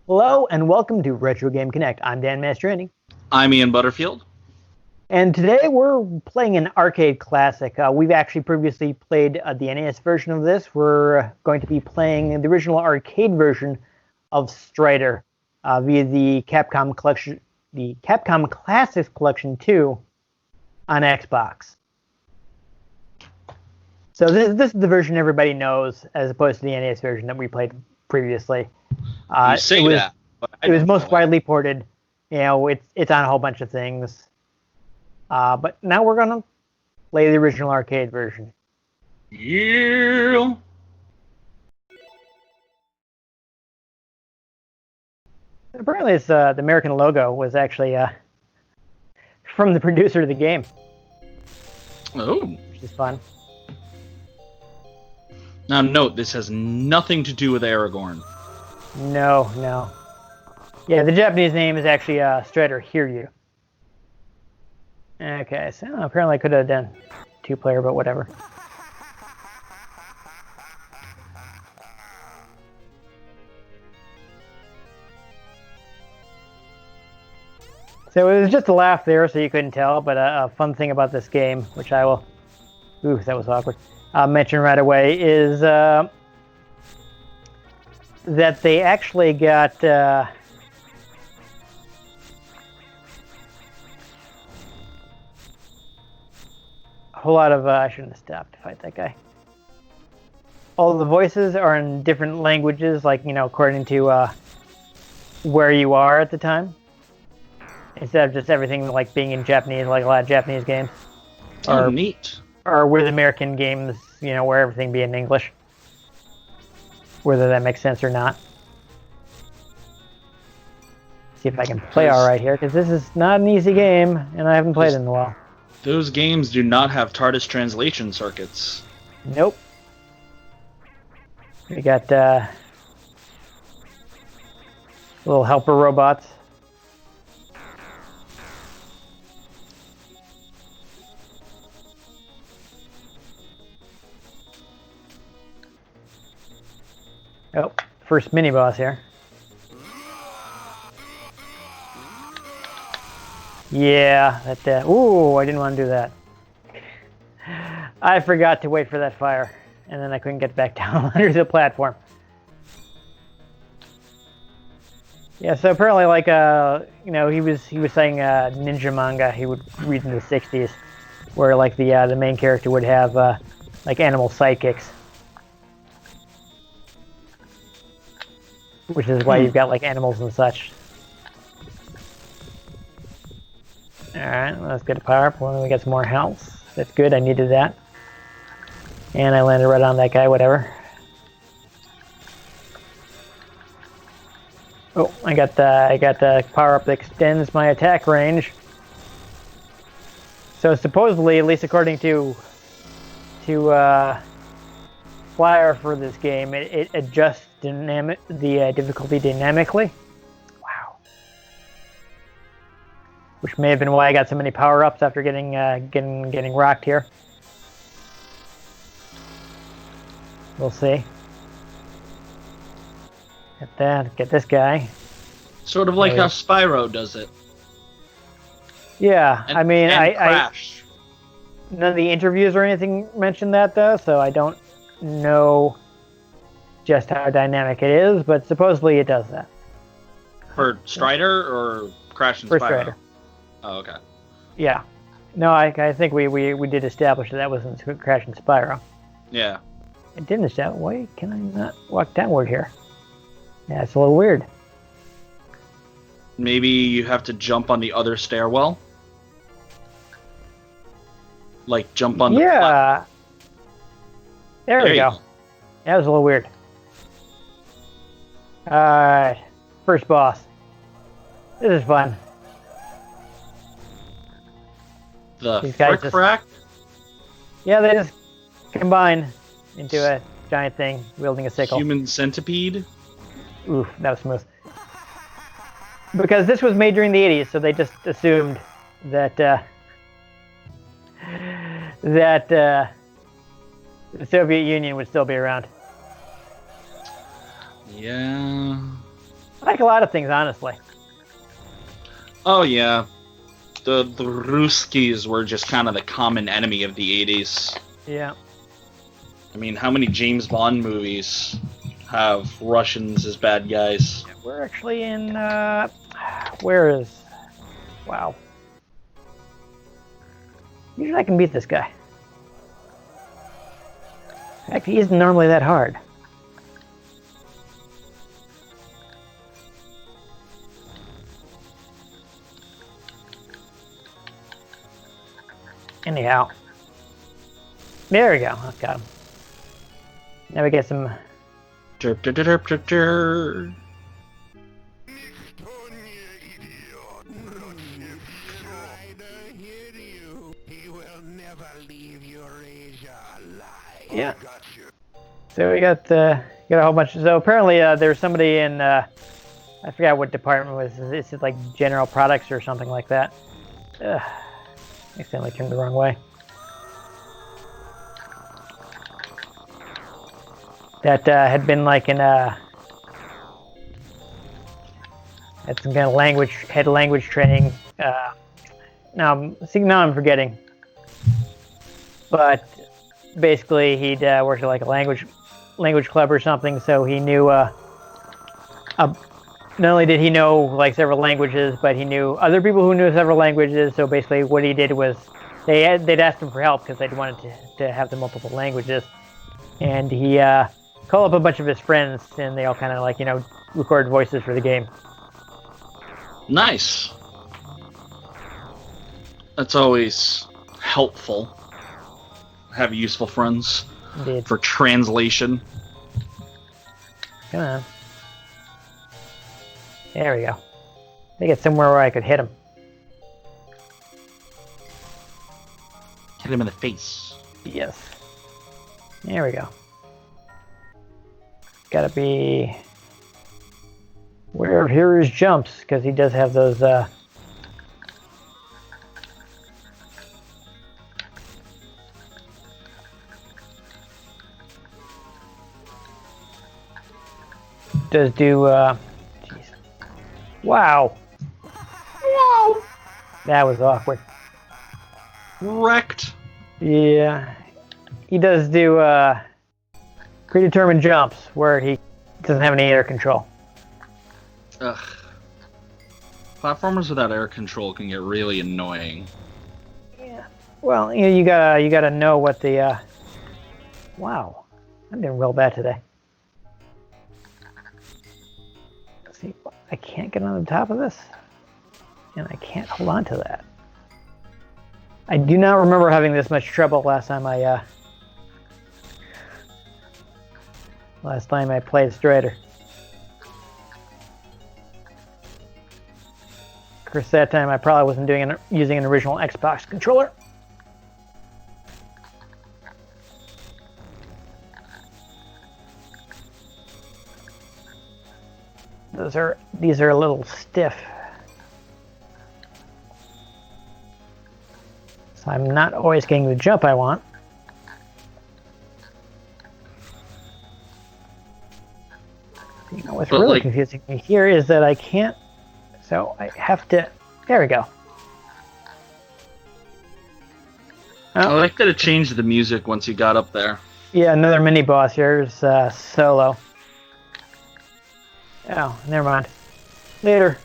Hello and welcome to Retro Game Connect. I'm Dan Mastriani. I'm Ian Butterfield. And today we're playing an arcade classic. We've actually previously played the NES version of this. We're going to be playing the original arcade version of Strider via the Capcom collection, the Capcom Classics Collection 2 on Xbox. So this is the version everybody knows, as opposed to the NES version that we played previously. You say that, but it was most widely ported. You know, it's on a whole bunch of things. But now we're gonna play the original arcade version. Yeah. Apparently, it's the American logo was actually from the producer of the game. Oh. Which is fun. Now note, this has nothing to do with Aragorn. No. Yeah, the Japanese name is actually Strider Hiryu. Okay, so apparently I could have done 2-player, but whatever. So it was just a laugh there, so you couldn't tell, but a fun thing about this game, which I will... Ooh, that was awkward. Mention right away, is that they actually got... a whole lot of... I shouldn't have stopped to fight that guy. All the voices are in different languages, like, you know, according to where you are at the time. Instead of just everything like being in Japanese, like a lot of Japanese games. Oh, neat. Or with American games, you know, where everything be in English. Whether that makes sense or not. See if I can play alright here, because this is not an easy game, and I haven't played it in a while. Those games do not have TARDIS translation circuits. Nope. We got little helper robots. Oh, first mini boss here. Yeah, that. Ooh, I didn't want to do that. I forgot to wait for that fire, and then I couldn't get back down under the platform. Yeah, so apparently, like, you know, he was saying ninja manga he would read in the '60s, where like the main character would have like animal sidekicks. Which is why you've got like animals and such. Alright, let's get a power up. Well, we got some more health. That's good, I needed that. And I landed right on that guy, whatever. Oh, I got the power up that extends my attack range. So supposedly, at least according to flyer for this game, it adjusts the difficulty dynamically. Wow. Which may have been why I got so many power-ups after getting rocked here. We'll see. Get that. Get this guy. Sort of like how Spyro does it. Yeah, I mean, Crash. None of the interviews or anything mentioned that though, so I don't know just how dynamic it is, but supposedly it does that. For Strider or Crash and For Spyro? Strider. Oh, okay. Yeah. No, I think we did establish that wasn't Crash and Spyro. Yeah. It didn't establish. Why can I not walk downward here? Yeah, it's a little weird. Maybe you have to jump on the other stairwell? Like jump on the platform. There we go. That was a little weird. Alright. First boss. This is fun. The frick-frack? Yeah, they just combine into a giant thing wielding a sickle. Human centipede? Oof, that was smooth. Because this was made during the 80s, so they just assumed that that the Soviet Union would still be around. Yeah. I like a lot of things, honestly. Oh yeah. The Ruskies were just kind of the common enemy of the 80s. Yeah. I mean, how many James Bond movies have Russians as bad guys? We're actually in, where is, wow. Usually I can beat this guy. In fact, he isn't normally that hard. Anyhow. There we go. I've got him. Now we get some... Derp, derp, derp, derp, derp. Strider Hiryu. He will never leave Eurasia alive. Yeah. So we got a whole bunch. So apparently there's somebody in I forgot what department it was. It's like general products or something like that. Ugh. I accidentally turned the wrong way. That had been like in had some kind of language training. Now I'm forgetting. But basically he'd worked at like a language club or something, so he knew not only did he know like several languages, but he knew other people who knew several languages. So basically what he did was they'd asked him for help because they'd wanted to have the multiple languages, and he called up a bunch of his friends, and they all kind of like, you know, recorded voices for the game. Nice. That's always helpful. Have useful friends. Indeed. For translation. Come on. There we go. I think it's somewhere where I could hit him. Hit him in the face. Yes. There we go. Gotta be aware of Hiryu's jumps, because he does have those does do jeez. Wow. Wow. That was awkward. Wrecked. Yeah. He does do predetermined jumps where he doesn't have any air control. Ugh. Platformers without air control can get really annoying. Yeah. Well, you gotta know what the wow. I'm doing real bad today. Let's see, I can't get on the top of this, and I can't hold on to that. I do not remember having this much trouble last time I played Strider. Of course, that time I probably wasn't using an original Xbox controller. These are a little stiff. So I'm not always getting the jump I want. You know, what's really confusing me here is that I can't, so I have to, there we go. I like that it changed the music once you got up there. Yeah, another mini boss here is solo. Oh, never mind. Later.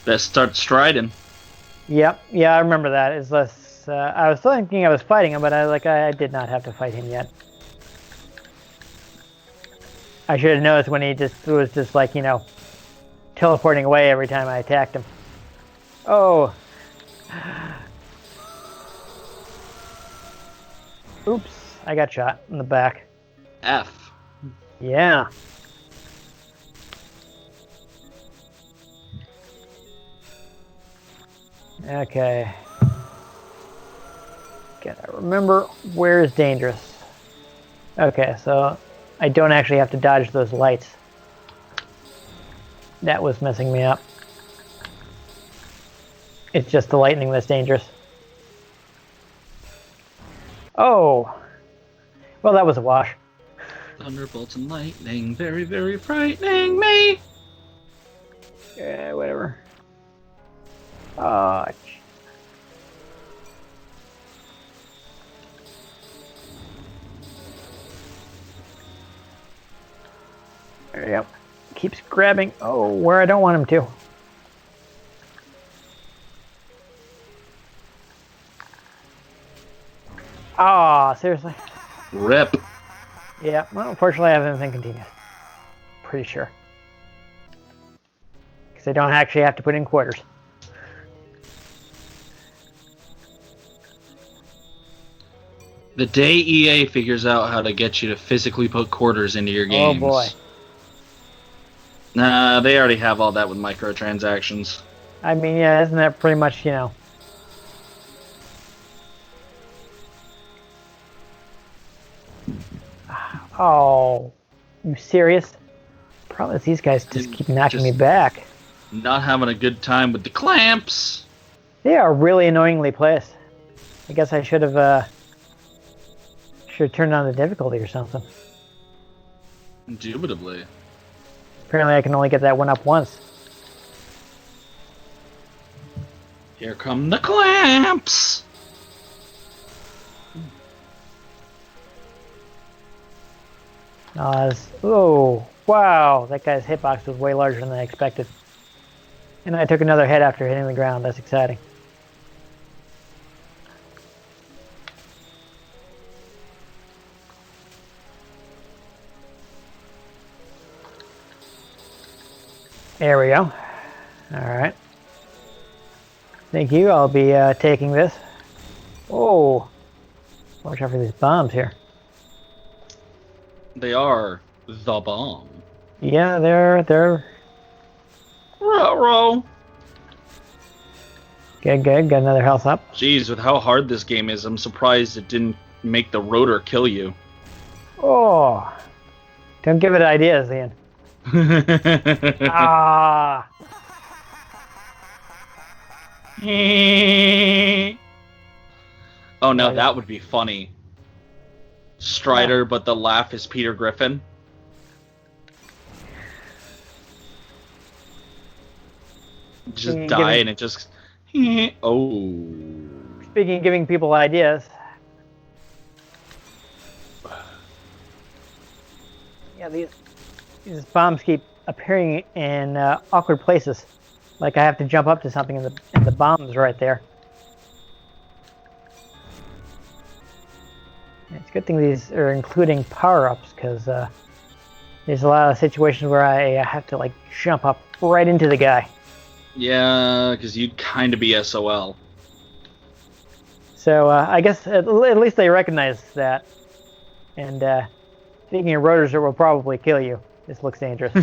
Best start striding. Yep, yeah, I remember that. It's less. I was thinking I was fighting him, but I did not have to fight him yet. I should have noticed when he was just like, you know, teleporting away every time I attacked him. Oh. Oops, I got shot in the back. F. Yeah. Okay. Gotta remember where is dangerous. Okay, so I don't actually have to dodge those lights. That was messing me up. It's just the lightning that's dangerous. Oh. Well, that was a wash. Thunderbolts and lightning, very, very frightening me. Yeah, whatever. Oh, there you go. Keeps grabbing. Oh, where I don't want him to. Ah, seriously? Rip. Yeah, well, unfortunately I have anything continuous. Pretty sure. Because I don't actually have to put in quarters. The day EA figures out how to get you to physically put quarters into your games. Oh boy. Nah, they already have all that with microtransactions. I mean, yeah, isn't that pretty much, you know? Oh, you serious? Problem is these guys just keep knocking me back. Not having a good time with the clamps. They are really annoyingly placed. I guess I should have turned on the difficulty or something. Indubitably. Apparently I can only get that one up once. Here come the clamps. Oh, wow, that guy's hitbox was way larger than I expected. And I took another hit after hitting the ground. That's exciting. There we go. Alright. Thank you. I'll be taking this. Oh, watch out for these bombs here. They are the bomb. Yeah, they're Ruh-roh. good. Got another health up. Jeez, with how hard this game is, I'm surprised it didn't make the rotor kill you. Oh, don't give it ideas, Ian. Ah. Oh, no, that would be funny. Strider, but the laugh is Peter Griffin. Just die and it just... Oh. Speaking of giving people ideas. Yeah, these bombs keep appearing in awkward places. Like I have to jump up to something and the bomb's right there. It's a good thing these are including power-ups, because there's a lot of situations where I have to like jump up right into the guy. Yeah, because you'd kind of be SOL. So I guess at least they recognize that. And speaking of rotors that will probably kill you, this looks dangerous.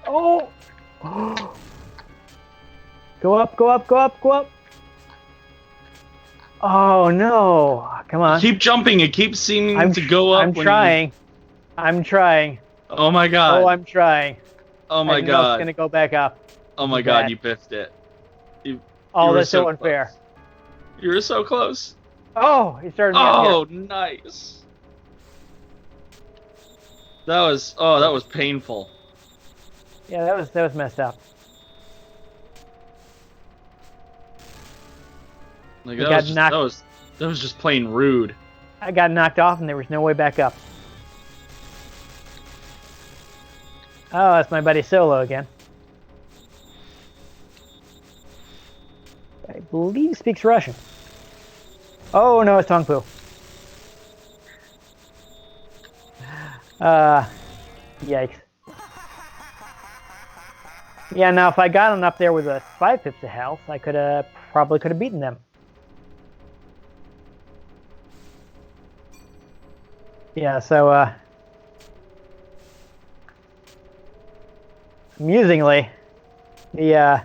Oh! Go up, go up, go up, go up! Oh no! Come on. Keep jumping. It keeps seeming to go up. I'm trying. I'm trying. Oh my god. Oh, I'm trying. Oh my I know god. It's gonna go back up. Oh my god, you pissed it. You Oh, were that's so unfair. close. You were so close. Oh, he started me up Oh, here. nice. That was painful. Yeah, that was messed up. Like We that got was, just, knocked- that was just plain rude. I got knocked off and there was no way back up. Oh, that's my buddy Solo again. I believe he speaks Russian. Oh no, it's Tong Po. Yikes. Yeah, now if I got him up there with a 5 pips of health, I probably could have beaten them. Yeah, so amusingly, really,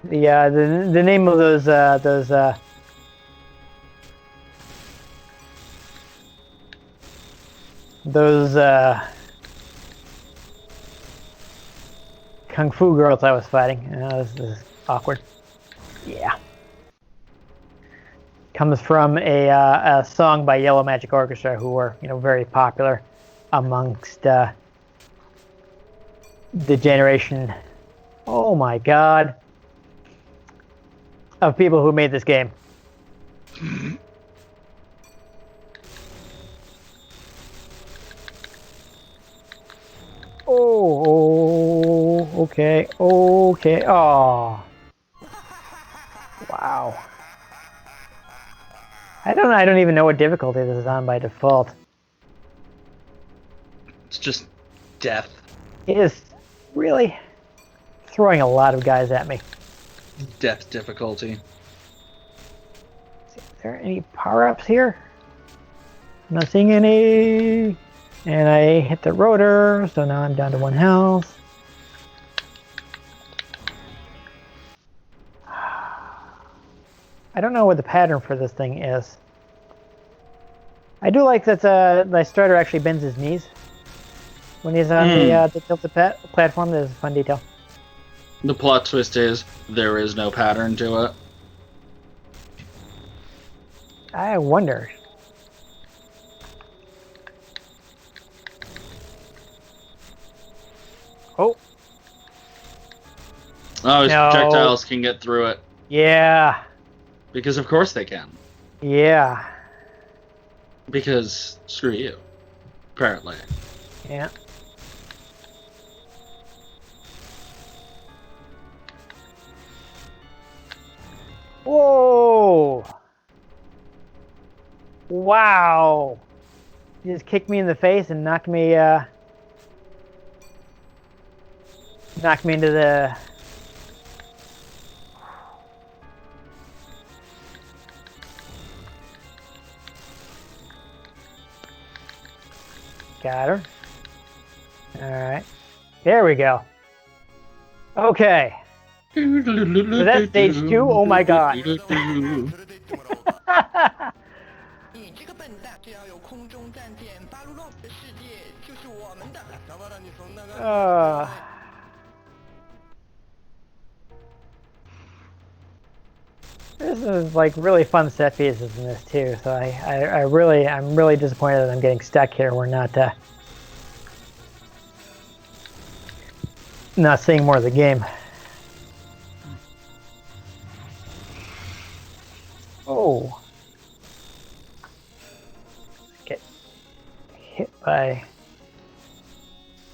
the name of those those kung fu girls I was fighting. This is awkward. Yeah. Comes from a song by Yellow Magic Orchestra, who were very popular amongst the generation. Oh my God. Of people who made this game. Oh, okay, okay. Oh, wow. I don't even know what difficulty this is on by default. It's just death. It is really throwing a lot of guys at me. Death difficulty. Is there any power-ups here? I'm not seeing any. And I hit the rotor, so now I'm down to 1 health. I don't know what the pattern for this thing is. I do like that the Strider actually bends his knees when he's on the tilted platform. That is a fun detail. The plot twist is there is no pattern to it. I wonder. Oh. Oh, his No. projectiles can get through it. Yeah. Because of course they can. Yeah. Because screw you. Apparently. Yeah. Whoa. Wow. You just kicked me in the face and knocked me into the... Got her. Alright. There we go. Okay. So that's stage 2? Oh my god. 你这个笨蛋，只要有空中战舰，巴鲁洛夫的世界就是我们的。This is like really fun set pieces in I'm too, so I'm really disappointed that I'm getting stuck here. We're not seeing more of the game. Oh. Get hit by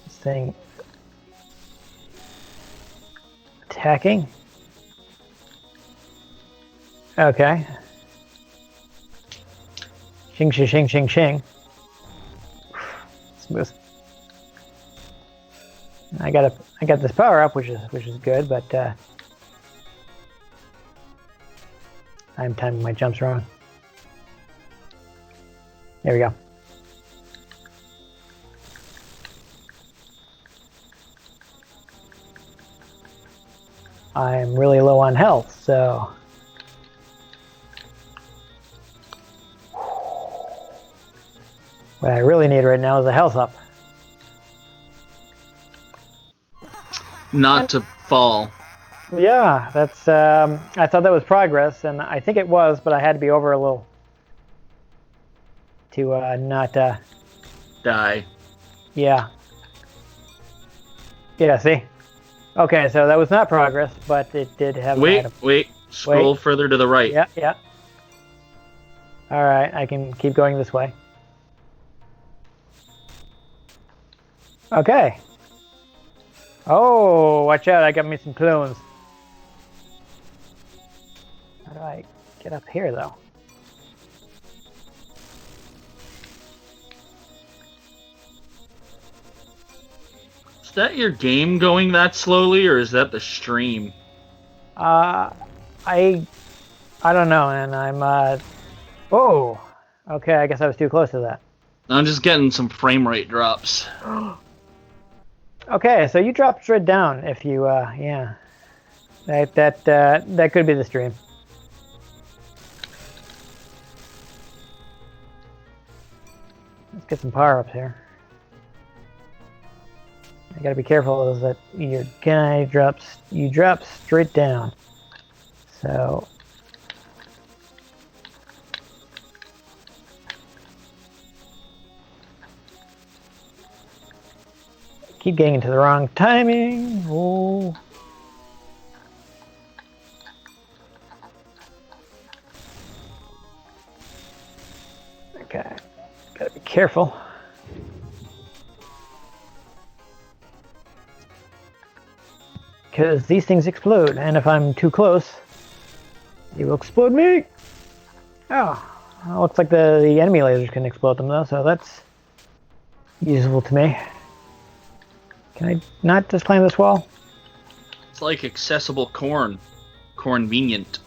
this thing attacking. Okay. Shing, shing, shing, shing, shing. Smooth. I got this power up, which is good, but I'm timing my jumps wrong. There we go. I'm really low on health, so. What I really need right now is a health up. Not to fall. Yeah, that's. I thought that was progress, and I think it was, but I had to be over a little to not. Die. Yeah. Yeah. See. Okay, so that was not progress, but it did have. Wait. Scroll further to the right. Yeah. All right, I can keep going this way. Okay. Oh, watch out, I got me some clones. How do I get up here, though? Is that your game going that slowly, or is that the stream? I don't know, and I'm, oh! Okay, I guess I was too close to that. I'm just getting some frame rate drops. Okay, so you dropped straight down if you, yeah. That could be the stream. Let's get some power-ups here. I gotta be careful is that your guy you drop straight down. So keep getting into the wrong timing. Oh. Okay, gotta be careful. Because these things explode, and if I'm too close, they will explode me. Oh, well, looks like the enemy lasers can explode them though, so that's useful to me. Can I not just climb this wall? It's like accessible corn. Convenient.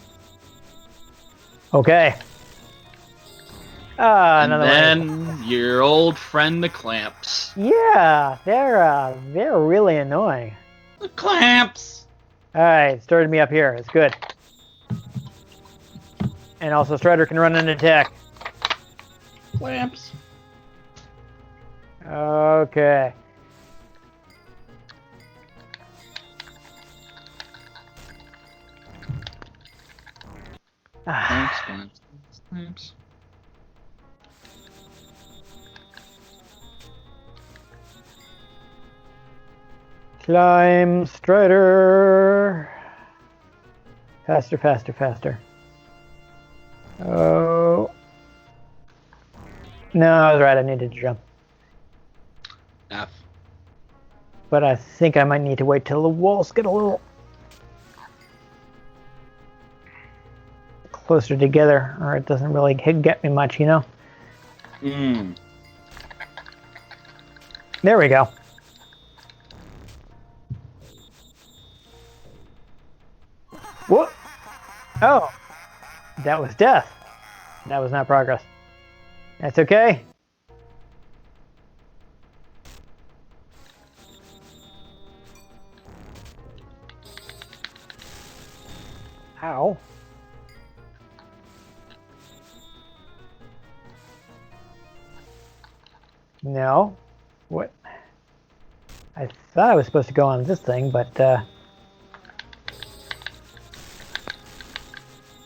Okay. Ah, And another then one. your old friend the clamps. Yeah, they're really annoying. The clamps! Alright, started me up here. It's good. And also Strider can run an attack. Clamps. Okay. Clamps, clamps, clamps. Climb, Strider. Faster, faster, faster. Oh. No, I was right. I needed to jump. F. But I think I might need to wait till the walls get a little closer together, or it doesn't really get me much, you know? There we go. Whoop! Oh! That was death. That was not progress. That's okay. Ow. No. What? I thought I was supposed to go on this thing, but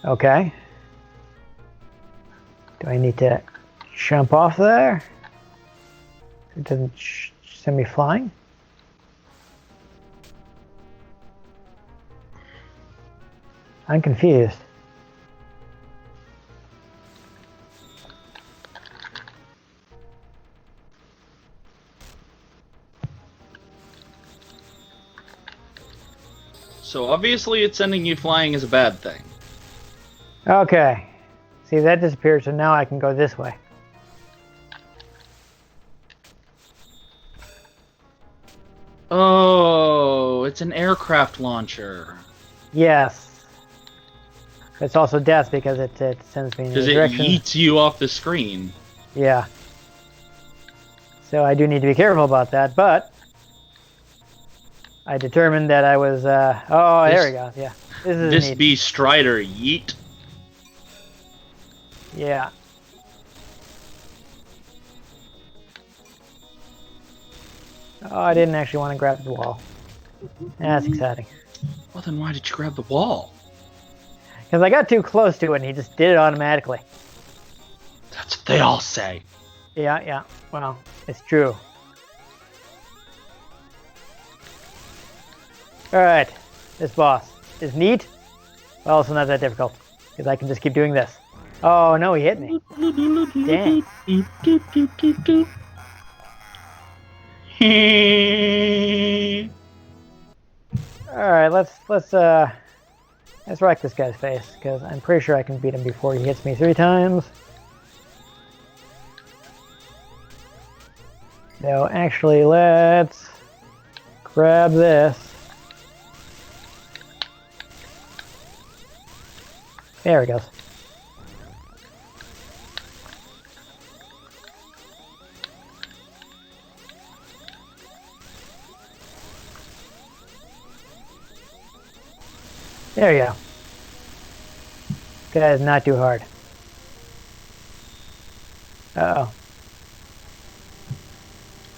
okay. Do I need to jump off there? It doesn't send me flying? I'm confused. So obviously it's sending you flying is a bad thing. Okay. See, that disappeared, so now I can go this way. Oh, it's an aircraft launcher. Yes. It's also death because it sends me in the Because it direction. yeets you off the screen. Yeah. So I do need to be careful about that, but I determined that I was, oh, there we go, yeah. This is This neat. be Strider yeet. Yeah. Oh, I didn't actually want to grab the wall. That's exciting. Well then why did you grab the wall? Because I got too close to it and he just did it automatically. That's what they all say. Yeah, yeah. Well, it's true. Alright. This boss is neat, but also not that difficult. Because I can just keep doing this. Oh no, he hit me. Dang. Alright, let's wreck this guy's face, because I'm pretty sure I can beat him before he hits me 3 times. No, actually, let's grab this. There he goes. There you go. That is not too hard. Uh-oh.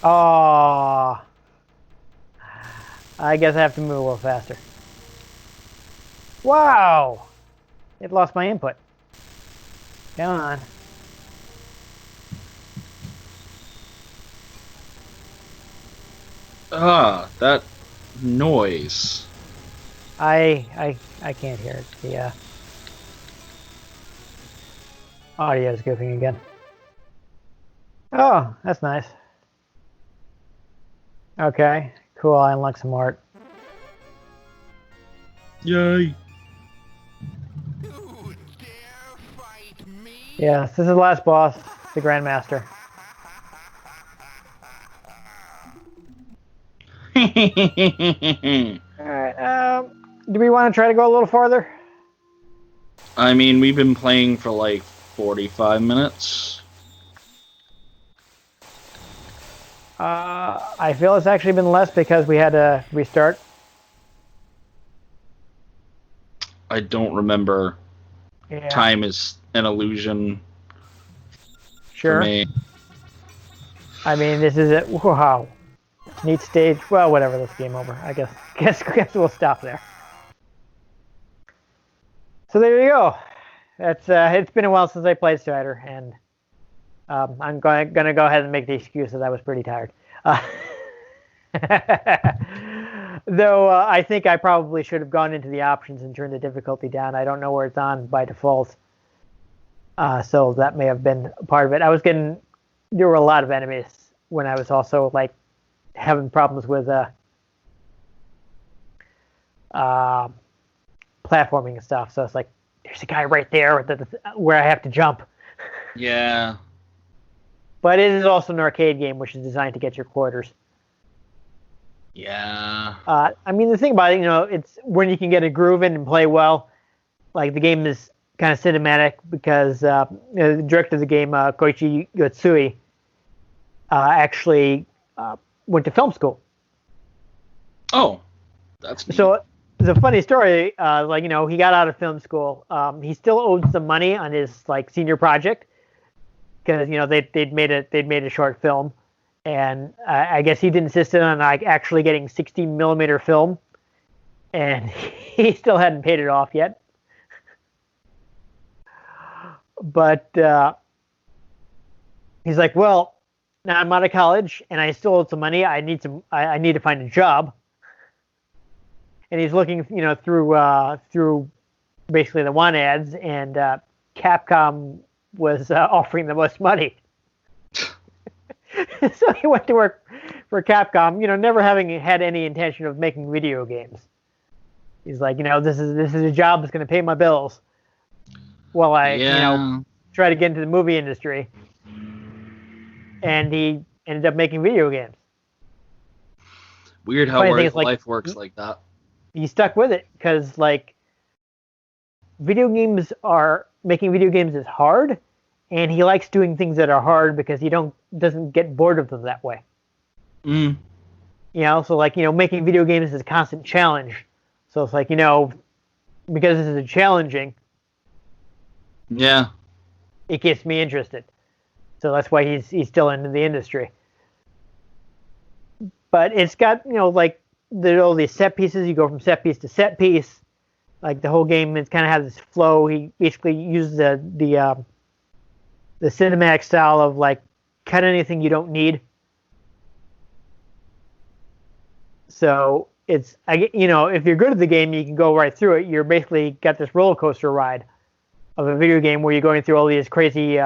Oh, I guess I have to move a little faster. Wow, it lost my input. Come on. That noise. I can't hear it. The audio is goofing again. Oh, that's nice. Okay, cool. I unlocked some art. Yay. You dare fight me? Yes, this is the last boss, the Grandmaster. Alright, do we want to try to go a little farther? I mean, we've been playing for like 45 minutes. I feel it's actually been less because we had to restart. I don't remember. Yeah, Time is an illusion sure. for me. I mean, this is it. Wow, neat stage. Well, whatever. That's game over. I guess we'll stop there. So there you go. That's it's been a while since I played Strider, and I'm gonna go ahead and make the excuse that I was pretty tired. Though I think I probably should have gone into the options and turned the difficulty down. I don't know where it's on by default, so that may have been part of it. There were a lot of enemies when I was also like having problems with platforming and stuff. So it's like, there's a guy right there where I have to jump. Yeah. But it is also an arcade game, which is designed to get your quarters. Yeah. I mean, the thing about it, it's when you can get a groove in and play well. Like, the game is kind of cinematic because the director of the game, Koichi Yotsui, actually went to film school. Oh, that's neat. So it's a funny story. He got out of film school. He still owed some money on his senior project because they'd made a short film, and I guess he insisted on actually getting 16mm film, and he still hadn't paid it off yet. But he's like, well, now I'm out of college and I still owe some money. I need to find a job. And he's looking, through basically the want ads, and Capcom was offering the most money. So he went to work for Capcom, never having had any intention of making video games. He's like, this is a job that's going to pay my bills while I, try to get into the movie industry. And he ended up making video games. Weird how life works like that. He stuck with it because making video games is hard, and he likes doing things that are hard because he doesn't get bored of them that way. Mm. So making video games is a constant challenge. So it's because this is challenging. Yeah. It gets me interested. So that's why he's still into the industry. But it's got there's all these set pieces. You go from set piece to set piece. Like the whole game, it kind of has this flow. He basically uses the cinematic style of cut anything you don't need. So it's if you're good at the game, you can go right through it. You're basically got this roller coaster ride of a video game where you're going through all these crazy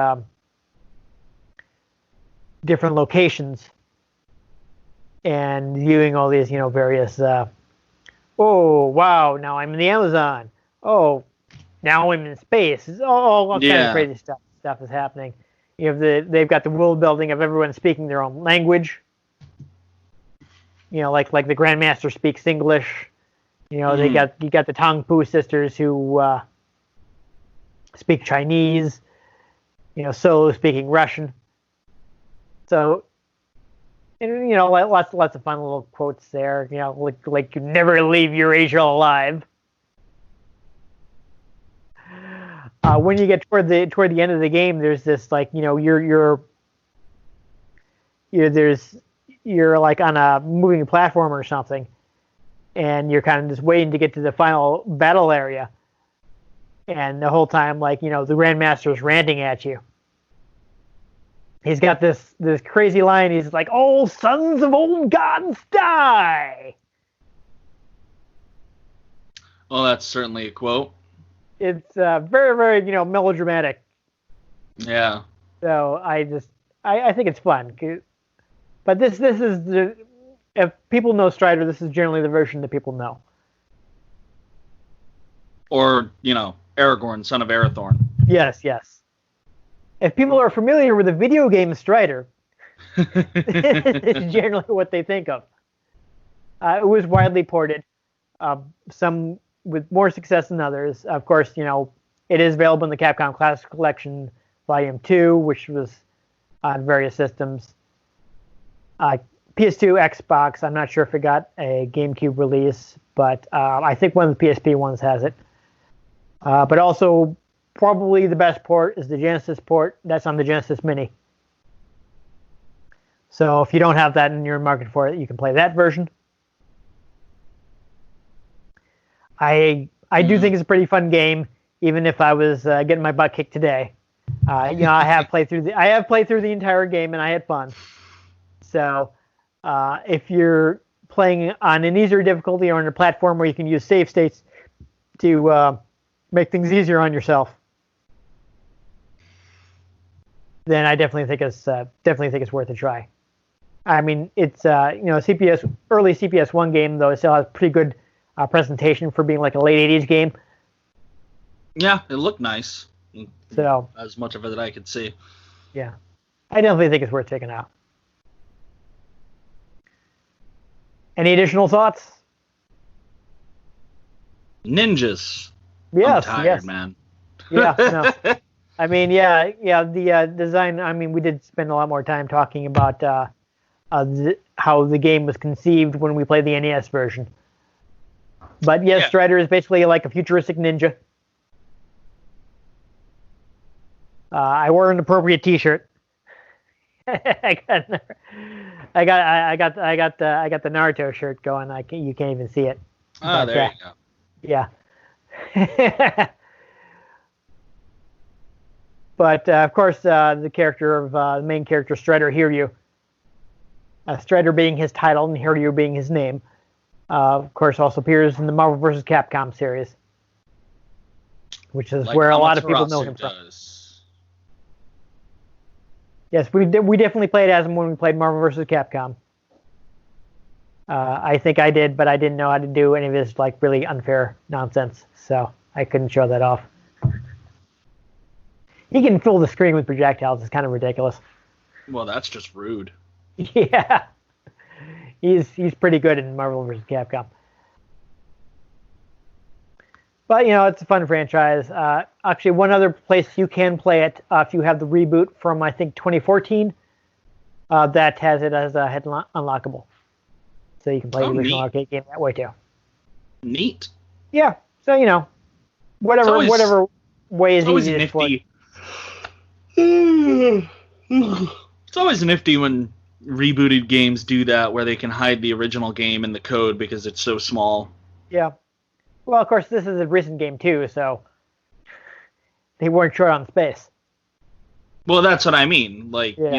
different locations and viewing all these various oh wow, now I'm in the Amazon, oh now I'm in space. All kind of crazy stuff is happening. They've got the world building of everyone speaking their own language, like the Grandmaster you got the Tongpu sisters who speak Chinese, Solo speaking Russian. So, and lots of fun little quotes there. Like you never leave Eurasia alive. When you get toward the end of the game, there's this there's you're like on a moving platform or something, and you're kind of just waiting to get to the final battle area, and the whole time, like, the Grandmaster's ranting at you. He's got this crazy line. He's like, "Oh, sons of old gods, die!" Well, that's certainly a quote. It's very, very, melodramatic. Yeah. So I think it's fun. But this is if people know Strider, this is generally the version that people know. Or, Aragorn, son of Arathorn. Yes. If people are familiar with the video game Strider, it's generally what they think of. It was widely ported, some with more success than others. Of course, it is available in the Capcom Classic Collection Volume 2, which was on various systems. PS2, Xbox, I'm not sure if it got a GameCube release, but I think one of the PSP ones has it. But also, probably the best port is the Genesis port. That's on the Genesis Mini. So if you don't have that and you're in market for it, you can play that version. I do think it's a pretty fun game, even if I was getting my butt kicked today. I have played through the entire game and I had fun. So if you're playing on an easier difficulty or on a platform where you can use save states to make things easier on yourself, then I definitely think it's worth a try. I mean, it's early CPS1 game, though it still has pretty good presentation for being like a late '80s game. Yeah, it looked nice. So as much of it that I could see. Yeah, I definitely think it's worth checking out. Any additional thoughts? Ninjas. Yes, I'm tired, yes. man. Yeah, no. I mean, yeah. The design. I mean, we did spend a lot more time talking about how the game was conceived when we played the NES version. But yes, yeah. Strider is basically like a futuristic ninja. I wore an appropriate T-shirt. I got the Naruto shirt going. You can't even see it. Oh, there you go. Yeah. But of course, the main character, Strider Hiryu. Strider being his title and Hiryu being his name. Of course, also appears in the Marvel vs. Capcom series, which is like where a lot of people know him from. Yes, we definitely played as him when we played Marvel vs. Capcom. I think I did, but I didn't know how to do any of his like really unfair nonsense, so I couldn't show that off. He can fill the screen with projectiles. It's kind of ridiculous. Well, that's just rude. Yeah, he's pretty good in Marvel vs. Capcom. But it's a fun franchise. Actually, one other place you can play it if you have the reboot from I think 2014. That has it as a head unlockable, so you can play the original arcade game that way too. Neat. Yeah. So whatever way is easiest for it. It's always nifty when rebooted games do that, where they can hide the original game in the code because it's so small. Yeah. Well, of course, this is a recent game too, so they weren't short on space. Well, that's what I mean. Like, yeah.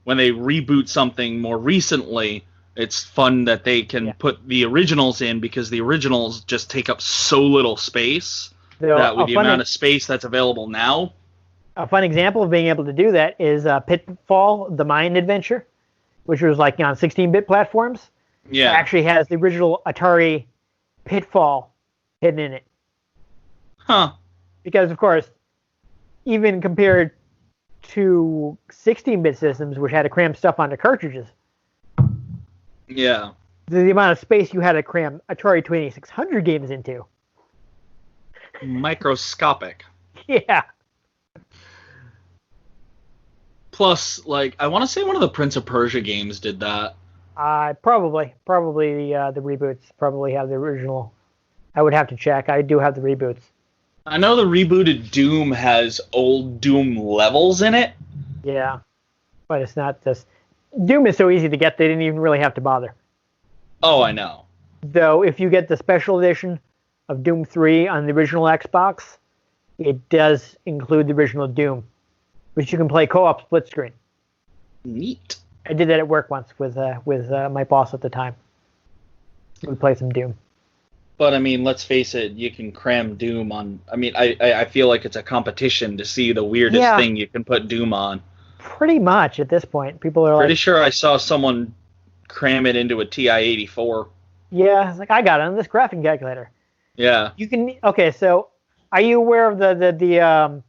When they reboot something more recently, it's fun that they can put the originals in because the originals just take up so little space that with the amount of space that's available now. A fun example of being able to do that is Pitfall: The Mayan Adventure, which was like on 16-bit platforms. Yeah. It actually has the original Atari Pitfall hidden in it. Huh. Because, of course, even compared to 16-bit systems, which had to cram stuff onto cartridges. Yeah. The amount of space you had to cram Atari 2600 games into. Microscopic. Yeah. Plus, like, I want to say one of the Prince of Persia games did that. Probably the reboots probably have the original. I would have to check. I do have the reboots. I know the rebooted Doom has old Doom levels in it. Yeah, but it's not just. Doom is so easy to get, they didn't even really have to bother. Oh, I know. Though, if you get the special edition of Doom 3 on the original Xbox, it does include the original Doom, which you can play co-op split screen. Neat. I did that at work once with my boss at the time. We played some Doom. But I mean, let's face it, you can cram Doom on. I mean, I feel like it's a competition to see the weirdest thing you can put Doom on. Pretty much at this point, people are pretty sure I saw someone cram it into a TI-84. Yeah, it's like I got it on this graphing calculator. Yeah. You can. Okay, so are you aware of the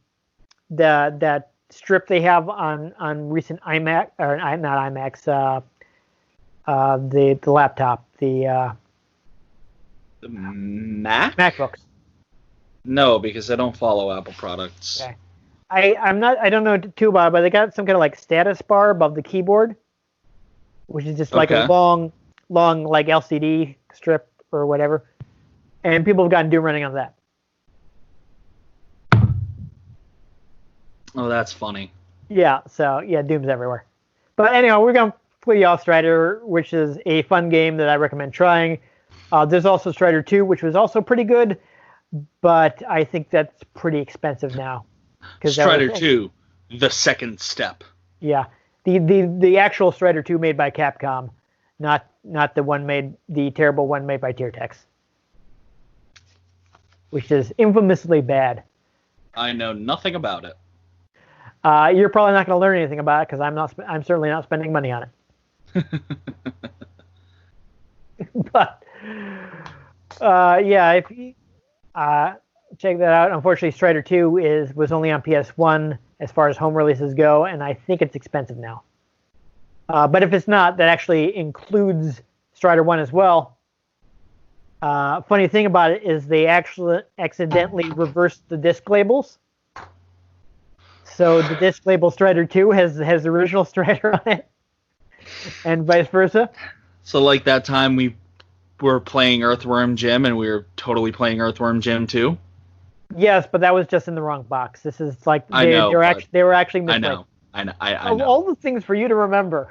that strip they have on recent iMac or not iMacs? The laptop, the Mac? MacBooks. No, because I don't follow Apple products. Okay. I don't know too about it, but they got some kind of like status bar above the keyboard, which is just like a long like LCD strip or whatever, and people have gotten Doom running on that. Oh, that's funny. Yeah, so yeah, Doom's everywhere. But anyway, we're gonna play you off Strider, which is a fun game that I recommend trying. There's also Strider 2, which was also pretty good, but I think that's pretty expensive now. Strider 2, the second step. Yeah, the actual Strider 2 made by Capcom, not the terrible one made by Tiertex, which is infamously bad. I know nothing about it. You're probably not going to learn anything about it because I'm certainly not spending money on it. But yeah, if you check that out. Unfortunately, Strider 2 was only on PS1 as far as home releases go, and I think it's expensive now. But if it's not, that actually includes Strider 1 as well. Funny thing about it is they actually accidentally reversed the disc labels. So the disc label Strider 2 has the original Strider on it, and vice versa. So like that time we were playing Earthworm Jim, and we were totally playing Earthworm Jim too. Yes, but that was just in the wrong box. This is like they were actually mislabeled. I know. All the things for you to remember.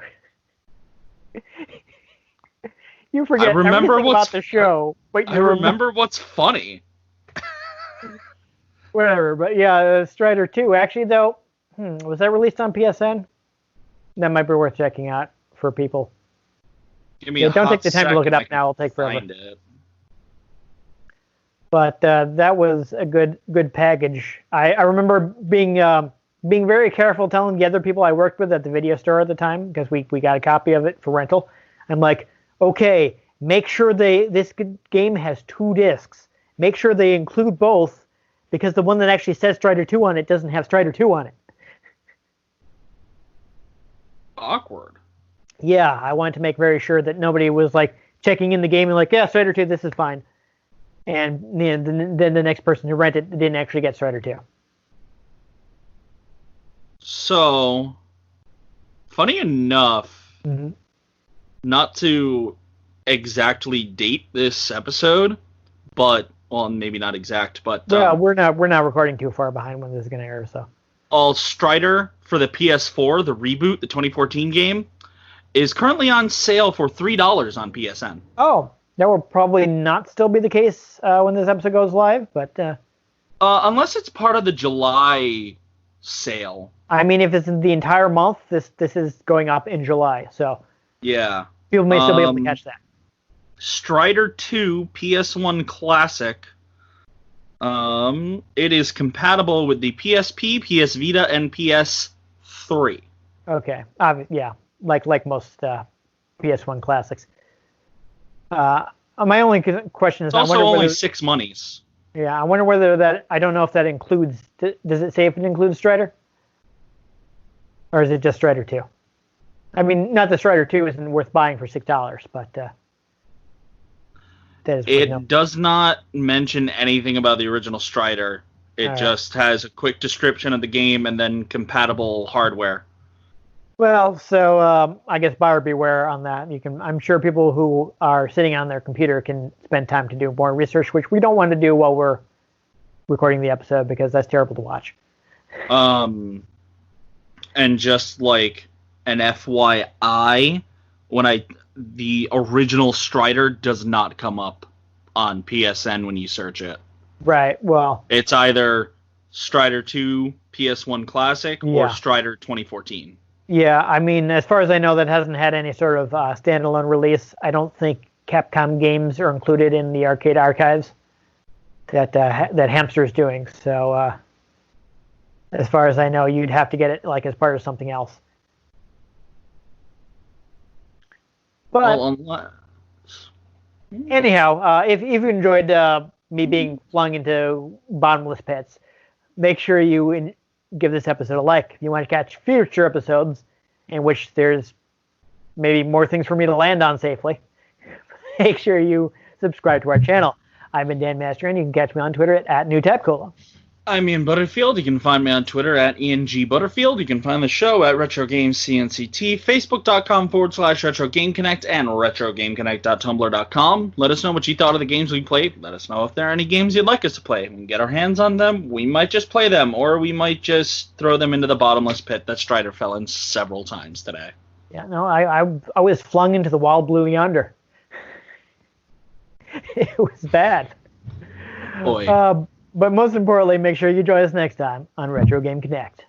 You forget everything about the show, but you remember what's funny. Whatever, but yeah, Strider 2. Actually, though, was that released on PSN? That might be worth checking out for people. Give me don't take the time to look it up now. It'll take forever. But that was a good package. I remember being very careful telling the other people I worked with at the video store at the time, because we got a copy of it for rental. I'm like, okay, make sure this game has 2 discs. Make sure they include both, because the one that actually says Strider 2 on it doesn't have Strider 2 on it. Awkward. Yeah, I wanted to make very sure that nobody was like checking in the game and like, yeah, Strider 2, this is fine. And then the next person who rented didn't actually get Strider 2. So, funny enough, not to exactly date this episode, but well, maybe not exact, but yeah, we're not recording too far behind when this is going to air. So, all Strider for the PS4, the reboot, the 2014 game, is currently on sale for $3 on PSN. Oh, that will probably not still be the case when this episode goes live, but unless it's part of the July sale. I mean, if it's the entire month, this is going up in July, so yeah, people may still be able to catch that. Strider 2 PS1 Classic. It is compatible with the PSP, PS Vita, and PS3. Okay, yeah, like most PS1 classics. My only question is, it's also only $6 monies. Yeah, I wonder whether that. I don't know if that includes. Does it say if it includes Strider, or is it just Strider 2? I mean, not that Strider 2 isn't worth buying for $6, but that is. It does not mention anything about the original Strider. It just has a quick description of the game and then compatible hardware. Well, so I guess buyer beware on that. I'm sure people who are sitting on their computer can spend time to do more research, which we don't want to do while we're recording the episode because that's terrible to watch. And just like And FYI, the original Strider does not come up on PSN when you search it. Right. Well, it's either Strider 2 PS1 Classic or Strider 2014. Yeah, I mean, as far as I know, that hasn't had any sort of standalone release. I don't think Capcom games are included in the arcade archives that Hamster's doing. So, as far as I know, you'd have to get it like as part of something else. But anyhow, if you enjoyed me being flung into bottomless pits, make sure you give this episode a like. If you want to catch future episodes in which there's maybe more things for me to land on safely, make sure you subscribe to our channel. I've been Dan Mastriani. You can catch me on Twitter at NewTapCola. I'm Ian Butterfield. You can find me on Twitter at IanG Butterfield. You can find the show at RetroGamesCNCT, Facebook.com/RetroGameConnect, and RetroGameConnect.tumblr.com. Let us know what you thought of the games we played. Let us know if there are any games you'd like us to play. We can get our hands on them. We might just play them, or we might just throw them into the bottomless pit that Strider fell in several times today. Yeah, no, I was flung into the wild blue yonder. It was bad. Boy. But most importantly, make sure you join us next time on Retro Game Connect.